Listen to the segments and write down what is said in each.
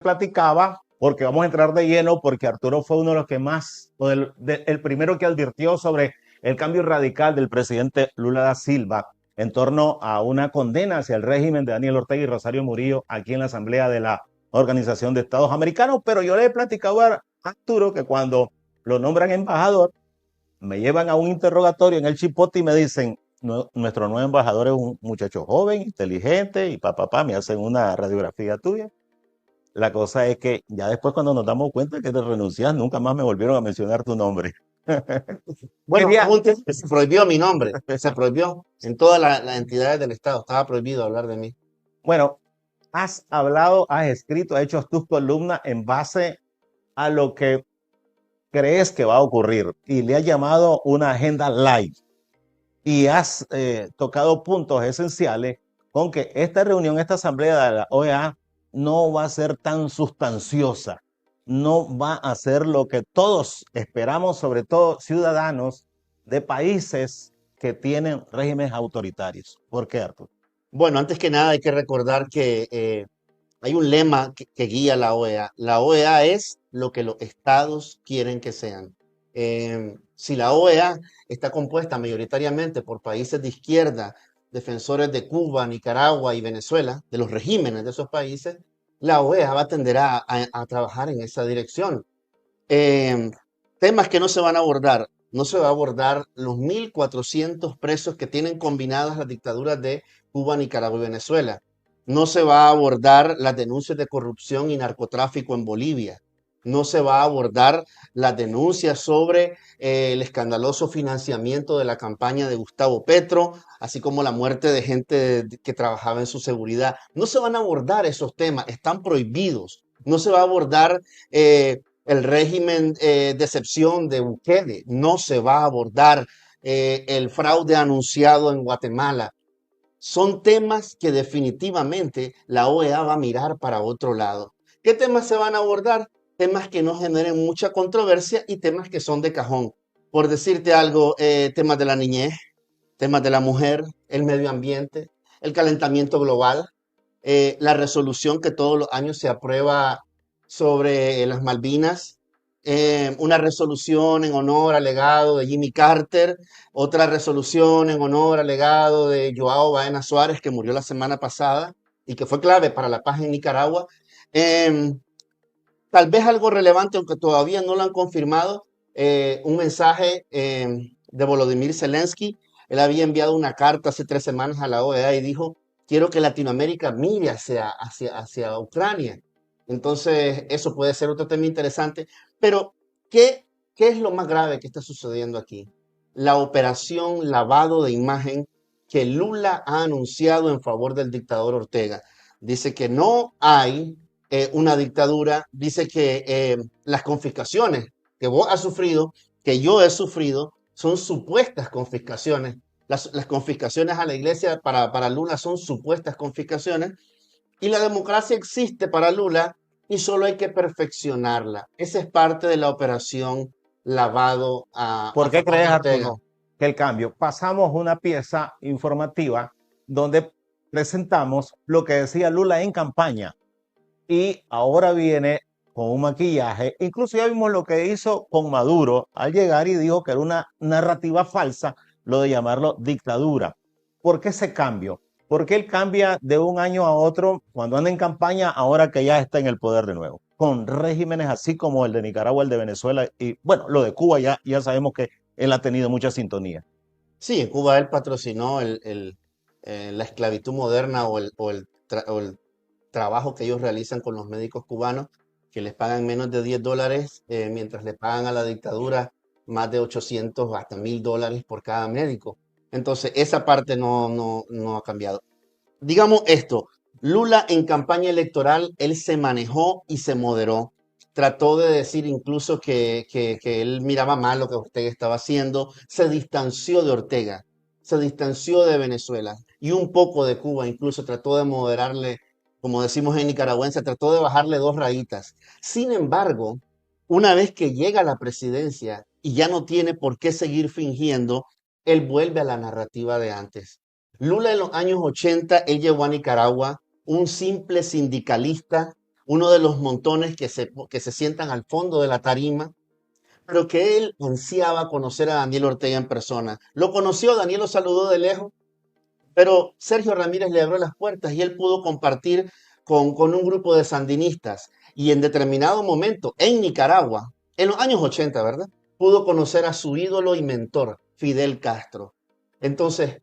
platicaba, porque vamos a entrar de lleno, porque Arturo fue uno de los que más, el primero que advirtió sobre el cambio radical del presidente Lula da Silva en torno a una condena hacia el régimen de Daniel Ortega y Rosario Murillo aquí en la Asamblea de la Organización de Estados Americanos. Pero yo le he platicado a Arturo que cuando lo nombran embajador, me llevan a un interrogatorio en el Chipote y me dicen, nuestro nuevo embajador es un muchacho joven, inteligente, y me hacen una radiografía tuya. La cosa es que ya después cuando nos damos cuenta que te renuncias, nunca más me volvieron a mencionar tu nombre. Bueno, Quería, hubo un tiempo que se prohibió mi nombre, se prohibió en todas las entidades del Estado, estaba prohibido hablar de mí. bueno, has hablado, has escrito, has hecho tus columnas en base a lo que crees que va a ocurrir y le has llamado una agenda light y has tocado puntos esenciales con que esta reunión, esta asamblea de la OEA no va a ser tan sustanciosa, no va a ser lo que todos esperamos, sobre todo ciudadanos de países que tienen regímenes autoritarios. ¿Por qué, Arturo? Bueno, antes que nada hay que recordar que hay un lema que guía la OEA. La OEA es lo que los estados quieren que sean. Si la OEA está compuesta mayoritariamente por países de izquierda, defensores de Cuba, Nicaragua y Venezuela, de los regímenes de esos países, la OEA va a tender a trabajar en esa dirección. Eh, Temas que no se van a abordar. No se va a abordar los 1.400 presos que tienen combinadas las dictaduras de Cuba, Nicaragua y Venezuela. No se va a abordar las denuncias de corrupción y narcotráfico en Bolivia. No se va a abordar las denuncias sobre el escandaloso financiamiento de la campaña de Gustavo Petro, así como la muerte de gente que trabajaba en su seguridad. No se van a abordar esos temas, están prohibidos. No se va a abordar el régimen de excepción de Bukele, no se va a abordar el fraude anunciado en Guatemala. Son temas que definitivamente la OEA va a mirar para otro lado. ¿Qué temas se van a abordar? Temas que no generen mucha controversia y temas que son de cajón. Por decirte algo, temas de la niñez, temas de la mujer, el medio ambiente, el calentamiento global, la resolución que todos los años se aprueba sobre las Malvinas, una resolución en honor al legado de Jimmy Carter, otra resolución en honor al legado de Joao Baena Suárez, que murió la semana pasada y que fue clave para la paz en Nicaragua. Em, Tal vez algo relevante, aunque todavía no lo han confirmado, un mensaje de Volodymyr Zelensky. Él había enviado una carta hace 3 semanas a la OEA y dijo, quiero que Latinoamérica mire hacia Ucrania. Entonces, eso puede ser otro tema interesante. Pero, ¿qué es lo más grave que está sucediendo aquí? La operación lavado de imagen que Lula ha anunciado en favor del dictador Ortega. Dice que no hay una dictadura, dice que las confiscaciones que vos has sufrido, que yo he sufrido, son supuestas confiscaciones. Las confiscaciones a la iglesia para Lula son supuestas confiscaciones y la democracia existe para Lula y solo hay que perfeccionarla. Esa es parte de la operación lavado a ¿Por qué favor de crees, Ortega. Arturo, que el cambio? Pasamos una pieza informativa donde presentamos lo que decía Lula en campaña y ahora viene con un maquillaje. Incluso ya vimos lo que hizo con Maduro al llegar y dijo que era una narrativa falsa lo de llamarlo dictadura. ¿Por qué ese cambio? ¿Por qué él cambia de un año a otro cuando anda en campaña ahora que ya está en el poder de nuevo? Con regímenes así como el de Nicaragua, el de Venezuela y bueno, lo de Cuba ya sabemos que él ha tenido mucha sintonía. Sí, en Cuba él patrocinó la esclavitud moderna o el trabajo que ellos realizan con los médicos cubanos, que les pagan menos de $10, mientras le pagan a la dictadura más de 800 hasta $1.000 por cada médico. Entonces, esa parte no ha cambiado. Digamos esto, Lula en campaña electoral, él se manejó y se moderó. Trató de decir incluso que él miraba mal lo que Ortega estaba haciendo, se distanció de Ortega, se distanció de Venezuela y un poco de Cuba, incluso trató de moderarle, como decimos en nicaragüense, trató de bajarle 2 rayitas. Sin embargo, una vez que llega a la presidencia y ya no tiene por qué seguir fingiendo, él vuelve a la narrativa de antes. Lula en los años 80, él llegó a Nicaragua, un simple sindicalista, uno de los montones que se sientan al fondo de la tarima, pero que él ansiaba conocer a Daniel Ortega en persona. Lo conoció, Daniel lo saludó de lejos, pero Sergio Ramírez le abrió las puertas y él pudo compartir con un grupo de sandinistas. Y en determinado momento, en Nicaragua, en los años 80, ¿verdad? Pudo conocer a su ídolo y mentor, Fidel Castro. Entonces,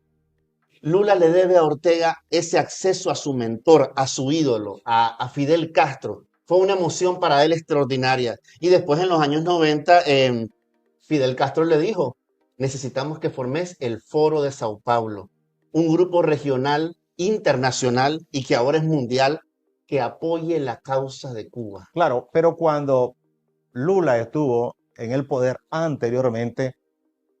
Lula le debe a Ortega ese acceso a su mentor, a su ídolo, a Fidel Castro. Fue una emoción para él extraordinaria. Y después, en los años 90, Fidel Castro le dijo, necesitamos que formes el Foro de Sao Paulo, un grupo regional, internacional y que ahora es mundial, que apoye la causa de Cuba. Claro, pero cuando Lula estuvo en el poder anteriormente,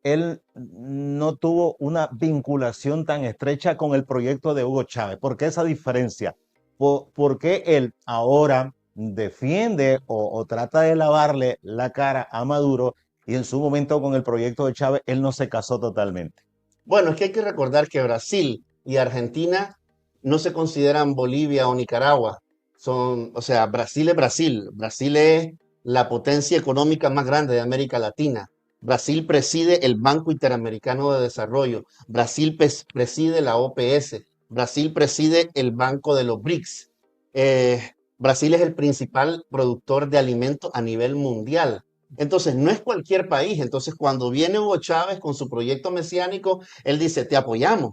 él no tuvo una vinculación tan estrecha con el proyecto de Hugo Chávez. ¿Por qué esa diferencia? ¿Por qué él ahora defiende o trata de lavarle la cara a Maduro y en su momento con el proyecto de Chávez él no se casó totalmente? Bueno, es que hay que recordar que Brasil y Argentina no se consideran Bolivia o Nicaragua. O sea, Brasil es Brasil. Brasil es la potencia económica más grande de América Latina. Brasil preside el Banco Interamericano de Desarrollo. Brasil preside la OPS. Brasil preside el Banco de los BRICS. Eh, Brasil es el principal productor de alimentos a nivel mundial. Entonces, no es cualquier país. Entonces, cuando viene Hugo Chávez con su proyecto mesiánico, él dice, te apoyamos,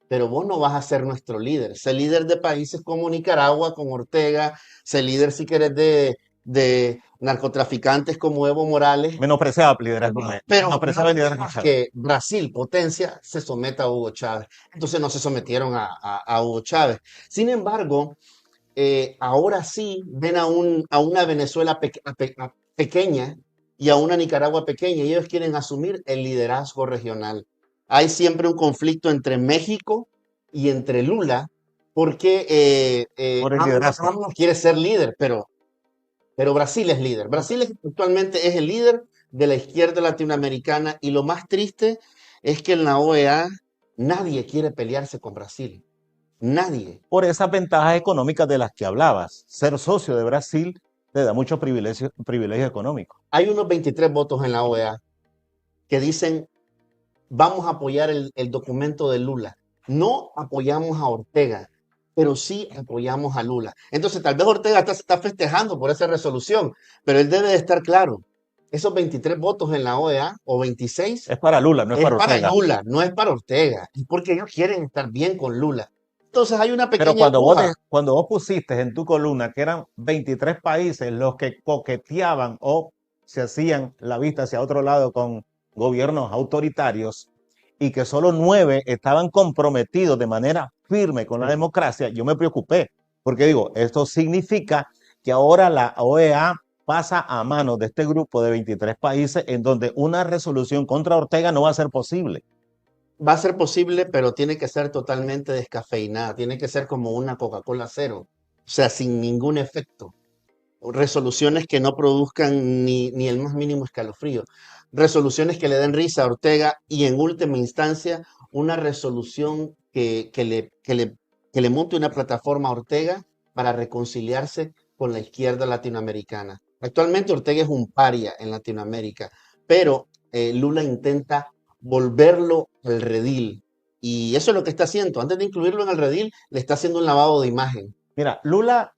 pero vos no vas a ser nuestro líder. Sé líder de países como Nicaragua, con Ortega, sé líder, si querés, de narcotraficantes como Evo Morales, Menospreciaba el liderazgo, pero menospreciaba el no liderazgo de dejas Chávez. que Brasil, potencia, se someta a Hugo Chávez. Entonces, no se sometieron a Hugo Chávez. Sin embargo, ahora sí ven a una Venezuela pequeña y a una Nicaragua pequeña y ellos quieren asumir el liderazgo regional. Hay siempre un conflicto entre México y entre Lula porque Por el liderazgo. AMLO quiere ser líder, pero Brasil es líder. Actualmente es el líder de la izquierda latinoamericana y lo más triste es que en la OEA nadie quiere pelearse con Brasil. Nadie. Por esas ventajas económicas de las que hablabas. Ser socio de Brasil te da muchos privilegios económicos. Hay unos 23 votos en la OEA que dicen vamos a apoyar el documento de Lula. No apoyamos a Ortega, pero sí apoyamos a Lula. Entonces, tal vez Ortega está festejando por esa resolución, pero él debe de estar claro. Esos 23 votos en la OEA o 26 Es para Lula, no es es para para Ortega. Lula, no es para Ortega. Es porque ellos quieren estar bien con Lula. Entonces, hay una Pero pequeña puja. cuando vos pusiste en tu columna que eran 23 países los que coqueteaban o se hacían la vista hacia otro lado con gobiernos autoritarios y que solo 9 estaban comprometidos de manera firme con la democracia, yo me preocupé, porque digo, esto significa que ahora la OEA pasa a manos de este grupo de 23 países en donde una resolución contra Ortega no va a ser posible. Va a ser posible, pero tiene que ser totalmente descafeinada. Tiene que ser como una Coca-Cola cero. O sea, sin ningún efecto. Resoluciones que no produzcan ni el más mínimo escalofrío. Resoluciones que le den risa a Ortega y en última instancia una resolución que le monte una plataforma a Ortega para reconciliarse con la izquierda latinoamericana. Actualmente Ortega es un paria en Latinoamérica, pero Lula intenta volverlo al redil. Y eso es lo que está haciendo. Antes de incluirlo en el redil, le está haciendo un lavado de imagen. Mira, Lula,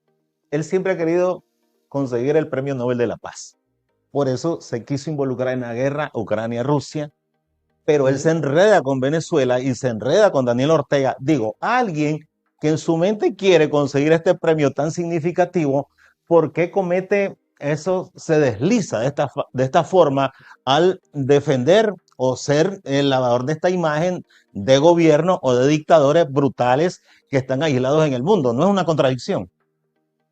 él siempre ha querido conseguir el Premio Nobel de la Paz. Por eso se quiso involucrar en la guerra Ucrania-Rusia, pero él se enreda con Venezuela y se enreda con Daniel Ortega. Digo, alguien que en su mente quiere conseguir este premio tan significativo, ¿por qué comete eso? Se desliza de esta forma al defender o ser el lavador de esta imagen de gobierno o de dictadores brutales que están aislados en el mundo. ¿No es una contradicción?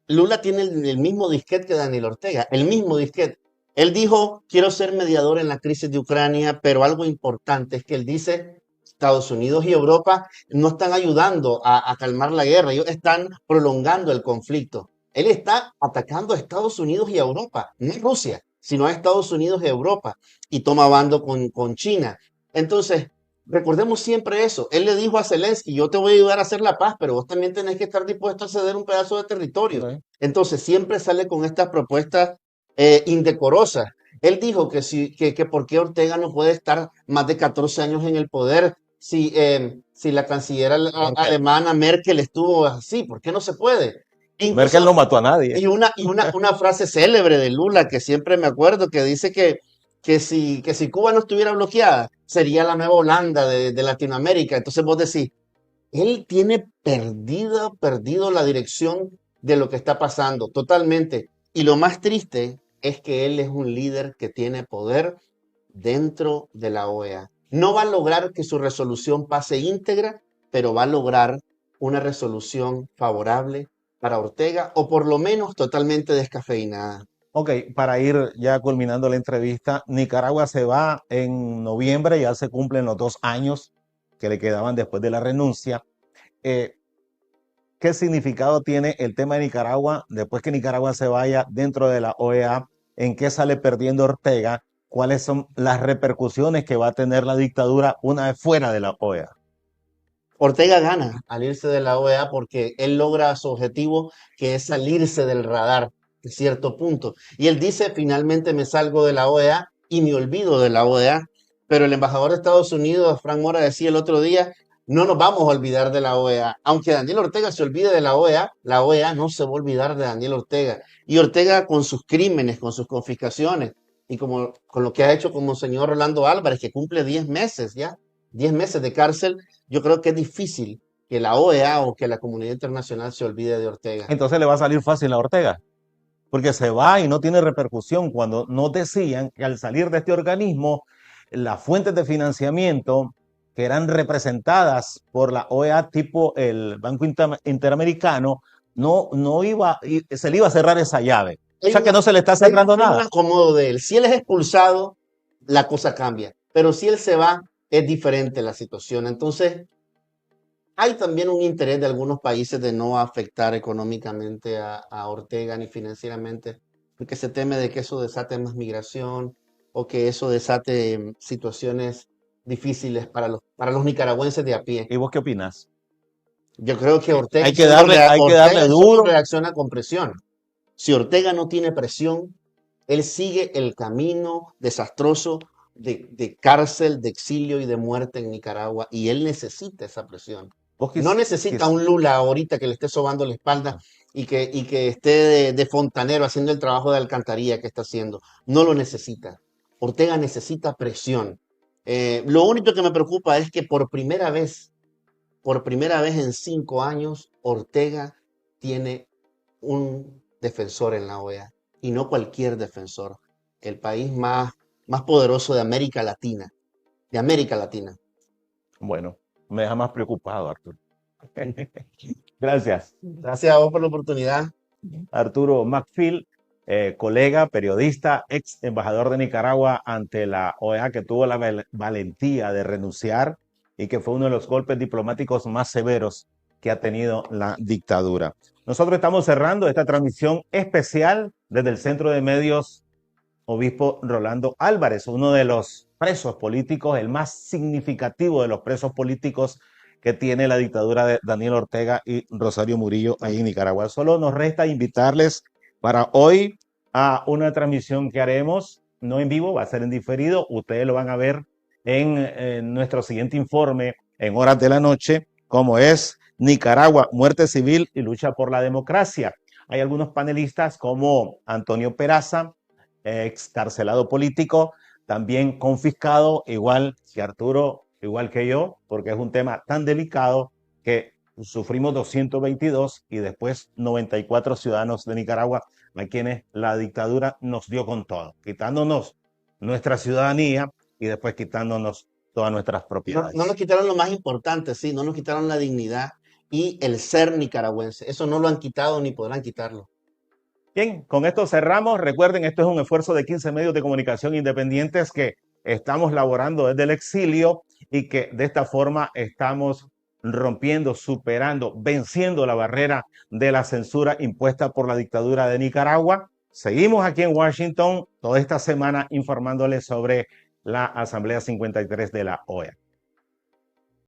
Lula tiene el mismo disquete que Daniel Ortega, el mismo disquete. Él dijo, quiero ser mediador en la crisis de Ucrania, pero algo importante es que él dice, Estados Unidos y Europa no están ayudando a calmar la guerra, ellos están prolongando el conflicto. Él está atacando a Estados Unidos y a Europa, no a Rusia, sino a Estados Unidos y a Europa, y toma bando con China. Entonces, recordemos siempre eso. Él le dijo a Zelensky, yo te voy a ayudar a hacer la paz, pero vos también tenés que estar dispuesto a ceder un pedazo de territorio. Ok. Entonces siempre sale con estas propuestas indecorosas. Él dijo que por qué Ortega no puede estar más de 14 años en el poder si la canciller Merkel. alemana Merkel estuvo así, ¿por qué no se puede? Merkel Incluso no mató a nadie. y una frase célebre de Lula que siempre me acuerdo que dice que si Cuba no estuviera bloqueada, sería la nueva Holanda de Latinoamérica. Entonces vos decís, él tiene perdido la dirección de lo que está pasando totalmente. Y lo más triste es que él es un líder que tiene poder dentro de la OEA. No va a lograr que su resolución pase íntegra, pero va a lograr una resolución favorable para Ortega o por lo menos totalmente descafeinada. Ok, para ir ya culminando la entrevista, Nicaragua se va en noviembre, ya se cumplen los 2 años que le quedaban después de la renuncia. Eh, ¿Qué significado tiene el tema de Nicaragua después que Nicaragua se vaya dentro de la OEA? ¿En qué sale perdiendo Ortega? ¿Cuáles son las repercusiones que va a tener la dictadura una vez fuera de la OEA? Ortega gana al irse de la OEA porque él logra su objetivo, que es salirse del radar de cierto punto. Y él dice, finalmente me salgo de la OEA y me olvido de la OEA. Pero el embajador de Estados Unidos, Frank Mora, decía el otro día, no nos vamos a olvidar de la OEA. Aunque Daniel Ortega se olvide de la OEA no se va a olvidar de Daniel Ortega. Y Ortega con sus crímenes, con sus confiscaciones y como, con lo que ha hecho como señor Rolando Álvarez, que cumple 10 meses ya, 10 meses de cárcel, yo creo que es difícil que la OEA o que la comunidad internacional se olvide de Ortega. Entonces le va a salir fácil a Ortega, porque se va y no tiene repercusión cuando nos decían que al salir de este organismo, las fuentes de financiamiento que eran representadas por la OEA tipo el Banco Interamericano, no iba, se le iba a cerrar esa llave. O Hay sea que una, no se le está cerrando hay un nada. acomodo de él. Si él es expulsado, la cosa cambia. Pero si él se va, es diferente la situación. Entonces, hay también un interés de algunos países de no afectar económicamente a Ortega ni financieramente, porque se teme de que eso desate más migración o que eso desate situaciones difíciles para los nicaragüenses de a pie. ¿Y vos qué opinas? Yo creo que Ortega Hay que darle solo duro. reacciona con presión. Si Ortega no tiene presión, él sigue el camino desastroso de cárcel, de exilio y de muerte en Nicaragua y él necesita esa presión. Vos No necesita un Lula ahorita que le esté sobando la espalda y que esté de fontanero haciendo el trabajo de alcantarilla que está haciendo. No lo necesita. Ortega necesita presión. Lo único que me preocupa es que por primera vez en 5 años, Ortega tiene un defensor en la OEA y no cualquier defensor. El país más poderoso de América Latina. De América Latina. Bueno, me deja más preocupado, Arturo. Gracias. Gracias a vos por la oportunidad. Arturo Macfield, colega, periodista, ex embajador de Nicaragua ante la OEA, que tuvo la valentía de renunciar y que fue uno de los golpes diplomáticos más severos que ha tenido la dictadura. Nosotros estamos cerrando esta transmisión especial desde el Centro de Medios Obispo Rolando Álvarez, uno de los presos políticos, el más significativo de los presos políticos que tiene la dictadura de Daniel Ortega y Rosario Murillo ahí en Nicaragua. Solo nos resta invitarles para hoy a una transmisión que haremos, no en vivo, va a ser en diferido. Ustedes lo van a ver en nuestro siguiente informe en horas de la noche, como es Nicaragua, muerte civil y lucha por la democracia. Hay algunos panelistas como Antonio Peraza, excarcelado político, también confiscado, igual que Arturo, igual que yo, porque es un tema tan delicado que sufrimos 222 y después 94 ciudadanos de Nicaragua a quienes la dictadura nos dio con todo, quitándonos nuestra ciudadanía y después quitándonos todas nuestras propiedades. No nos quitaron lo más importante, sí, no nos quitaron la dignidad y el ser nicaragüense. Eso no lo han quitado ni podrán quitarlo. Bien, con esto cerramos. Recuerden, esto es un esfuerzo de 15 medios de comunicación independientes que estamos laborando desde el exilio y que de esta forma estamos rompiendo, superando, venciendo la barrera de la censura impuesta por la dictadura de Nicaragua. Seguimos aquí en Washington toda esta semana informándoles sobre la Asamblea 53 de la OEA.